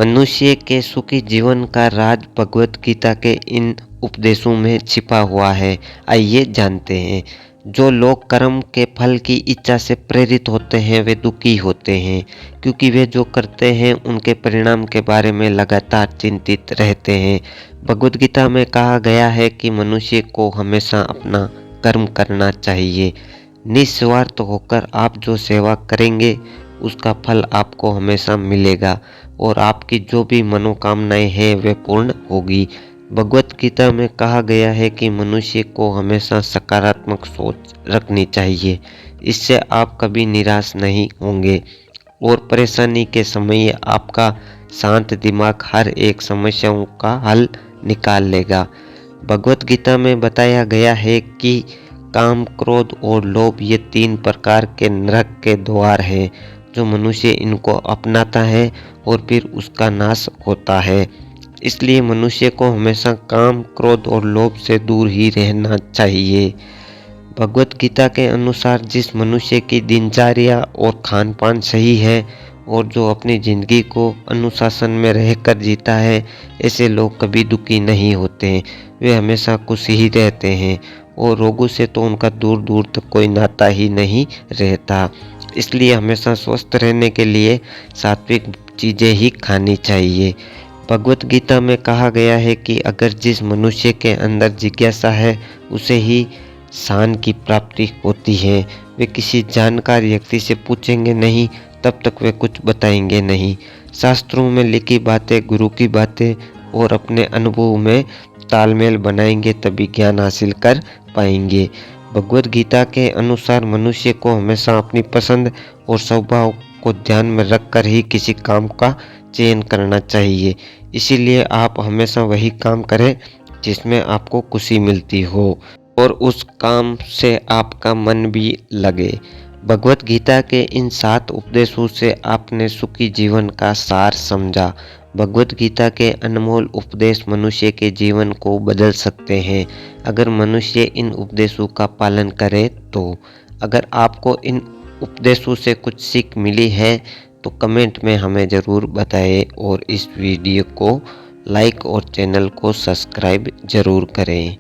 मनुष्य के सुखी जीवन का राज भगवत गीता के इन उपदेशों में छिपा हुआ है। आइए जानते हैं। जो लोग कर्म के फल की इच्छा से प्रेरित होते हैं वे दुखी होते हैं, क्योंकि वे जो करते हैं उनके परिणाम के बारे में लगातार चिंतित रहते हैं। भगवत गीता में कहा गया है कि मनुष्य को हमेशा अपना कर्म करना चाहिए। निस्वार्थ होकर आप जो सेवा करेंगे उसका फल आपको हमेशा मिलेगा और आपकी जो भी मनोकामनाएं हैं वे पूर्ण होगी। भगवत गीता में कहा गया है कि मनुष्य को हमेशा सकारात्मक सोच रखनी चाहिए। इससे आप कभी निराश नहीं होंगे और परेशानी के समय आपका शांत दिमाग हर एक समस्याओं का हल निकाल लेगा। भगवत गीता में बताया गया है कि काम, क्रोध और लोभ ये 3 प्रकार के नरक के द्वार हैं। जो मनुष्य इनको अपनाता है और फिर उसका नाश होता है। इसलिए मनुष्य को हमेशा काम, क्रोध और लोभ से दूर ही रहना चाहिए। भगवत गीता के अनुसार जिस मनुष्य की दिनचर्या और खान पान सही है और जो अपनी जिंदगी को अनुशासन में रहकर जीता है, ऐसे लोग कभी दुखी नहीं होते हैं। वे हमेशा खुश ही रहते हैं और रोगों से तो उनका दूर दूर तक कोई नाता ही नहीं रहता। इसलिए हमेशा स्वस्थ रहने के लिए सात्विक चीज़ें ही खानी चाहिए। भगवत गीता में कहा गया है कि अगर जिस मनुष्य के अंदर जिज्ञासा है उसे ही ज्ञान की प्राप्ति होती है। वे किसी जानकार व्यक्ति से पूछेंगे नहीं, तब तक वे कुछ बताएंगे नहीं। शास्त्रों में लिखी बातें, गुरु की बातें और अपने अनुभव में तालमेल बनाएंगे तभी ज्ञान हासिल कर पाएंगे। भगवत गीता के अनुसार मनुष्य को हमेशा अपनी पसंद और स्वभाव को ध्यान में रखकर ही किसी काम का चयन करना चाहिए। इसीलिए आप हमेशा वही काम करें जिसमें आपको खुशी मिलती हो और उस काम से आपका मन भी लगे। भगवत गीता के इन 7 उपदेशों से आपने सुखी जीवन का सार समझा। भगवत गीता के अनमोल उपदेश मनुष्य के जीवन को बदल सकते हैं अगर मनुष्य इन उपदेशों का पालन करे तो। अगर आपको इन उपदेशों से कुछ सीख मिली है तो कमेंट में हमें ज़रूर बताएं और इस वीडियो को लाइक और चैनल को सब्सक्राइब ज़रूर करें।